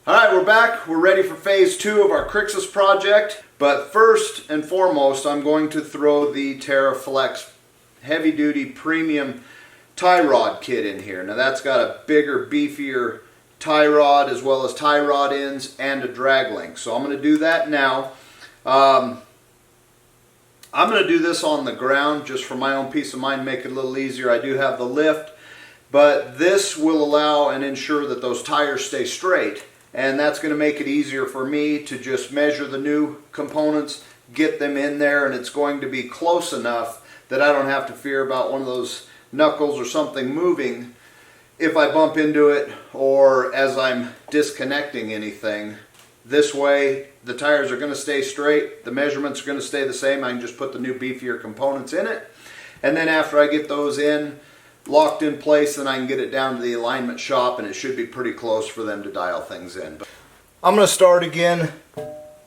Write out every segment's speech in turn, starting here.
Alright, we're back. We're ready for phase 2 of our Crixus project. But first and foremost, I'm going to throw the TerraFlex heavy duty premium tie rod kit in here. Now that's got a bigger, beefier tie rod as well as tie rod ends and a drag link. So I'm going to do that now. I'm going to do this on the ground just for my own peace of mind, make it a little easier. I do have the lift, but this will allow and ensure that those tires stay straight. And that's going to make it easier for me to just measure the new components, get them in there, and it's going to be close enough that I don't have to fear about one of those knuckles or something moving if I bump into it or as I'm disconnecting anything. This way the tires are going to stay straight, the measurements are going to stay the same. I can just put the new beefier components in it, and then after I get those in locked in place, then I can get it down to the alignment shop and it should be pretty close for them to dial things in. But I'm going to start again.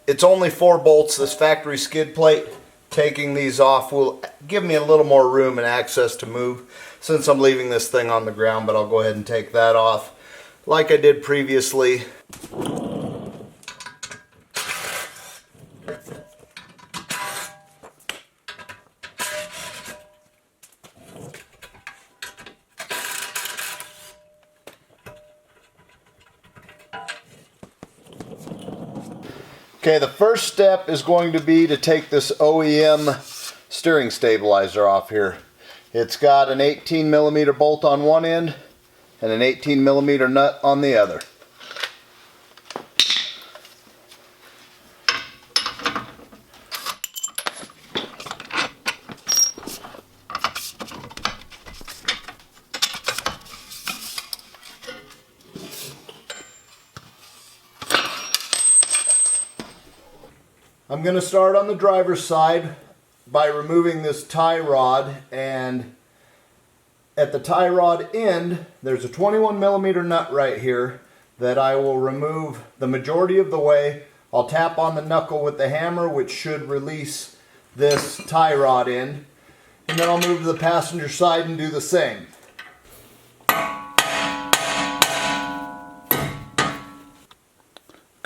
It's only 4 bolts, this factory skid plate. Taking these off will give me a little more room and access to move since I'm leaving this thing on the ground, but I'll go ahead and take that off like I did previously. Okay, the first step is going to be to take this OEM steering stabilizer off here. It's got an 18mm bolt on one end and an 18mm nut on the other. I'm going to start on the driver's side by removing this tie rod, and at the tie rod end there's a 21mm nut right here that I will remove the majority of the way. I'll tap on the knuckle with the hammer, which should release this tie rod end, and then I'll move to the passenger side and do the same.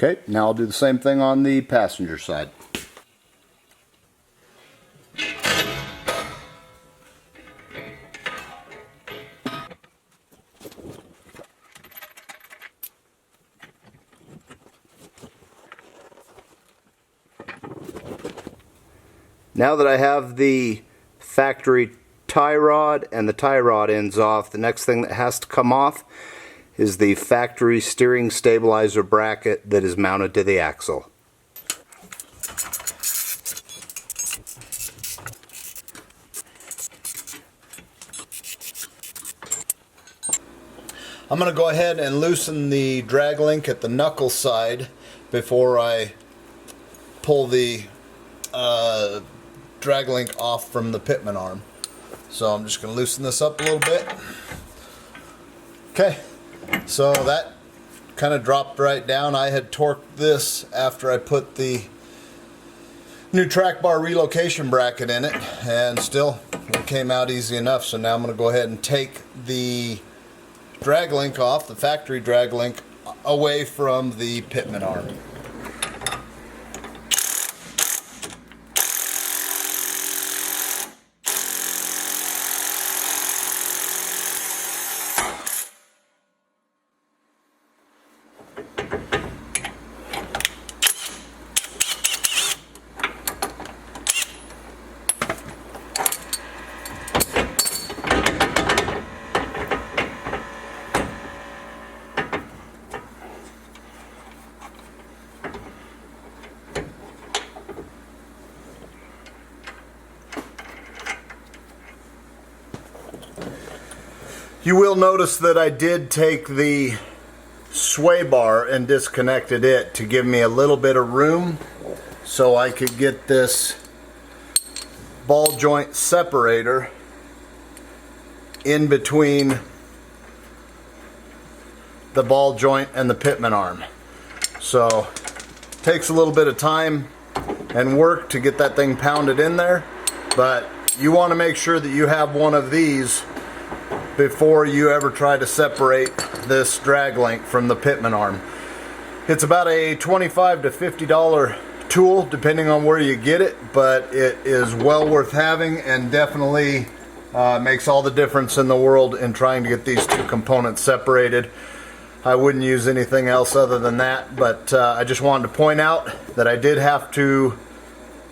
Okay, now I'll do the same thing on the passenger side. Now that I have the factory tie rod and the tie rod ends off, the next thing that has to come off is the factory steering stabilizer bracket that is mounted to the axle. I'm going to go ahead and loosen the drag link at the knuckle side before I pull the drag link off from the pitman arm. So I'm just going to loosen this up a little bit. Okay, so that kind of dropped right down. I had torqued this after I put the new track bar relocation bracket in it, and still it came out easy enough. So now I'm going to go ahead and take the drag link off, the factory drag link, away from the pitman arm. You will notice that I did take the sway bar and disconnected it to give me a little bit of room so I could get this ball joint separator in between the ball joint and the pitman arm. So it takes a little bit of time and work to get that thing pounded in there, but you want to make sure that you have one of these before you ever try to separate this drag link from the pitman arm. It's about a $25 to $50 tool depending on where you get it, but it is well worth having and definitely makes all the difference in the world in trying to get these two components separated. I wouldn't use anything else other than that, but I just wanted to point out that I did have to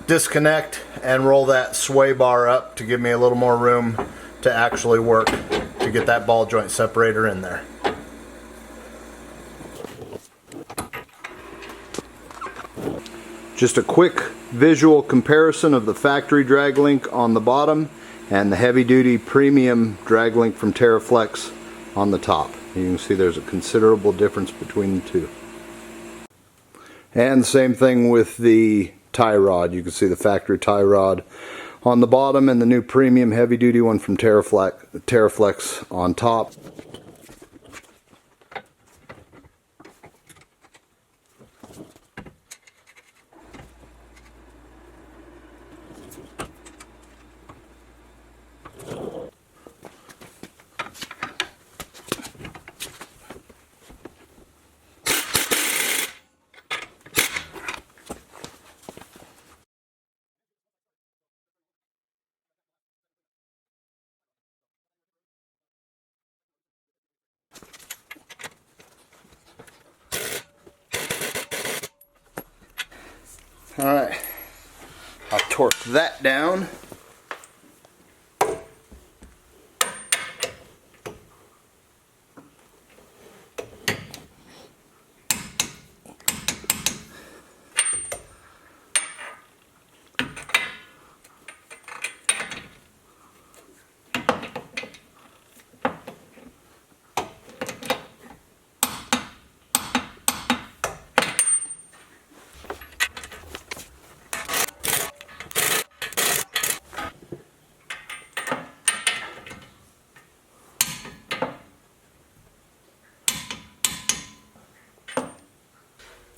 disconnect and roll that sway bar up to give me a little more room to actually work to get that ball joint separator in there. Just a quick visual comparison of the factory drag link on the bottom and the heavy duty premium drag link from TerraFlex on the top. You can see there's a considerable difference between the two. And same thing with the tie rod. You can see the factory tie rod on the bottom and the new premium heavy duty one from TerraFlex on top. Alright, I'll torque that down.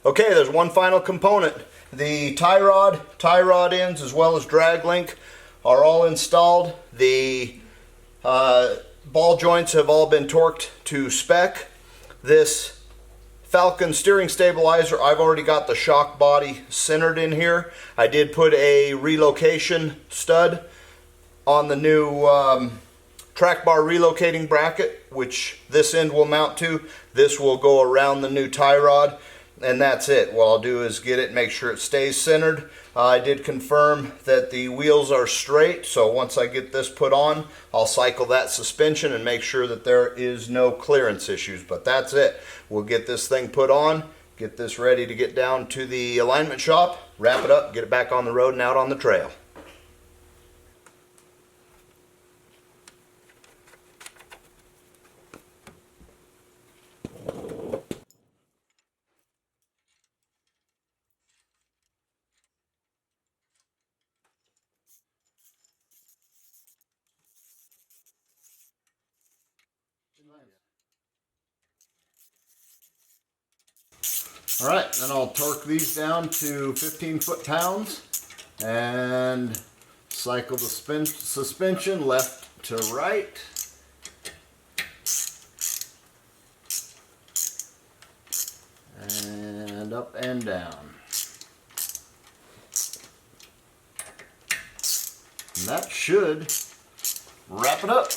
Okay, there's one final component. The tie rod ends, as well as drag link are all installed. The ball joints have all been torqued to spec. This Falcon steering stabilizer, I've already got the shock body centered in here. I did put a relocation stud on the new track bar relocating bracket, which this end will mount to. This will go around the new tie rod. And that's it. What I'll do is get it, make sure it stays centered. I did confirm that the wheels are straight, so once I get this put on, I'll cycle that suspension and make sure that there is no clearance issues. But that's it. We'll get this thing put on, get this ready to get down to the alignment shop, wrap it up, get it back on the road and out on the trail. Alright, then I'll torque these down to 15 foot-pounds and cycle the suspension left to right. And up and down. And that should wrap it up.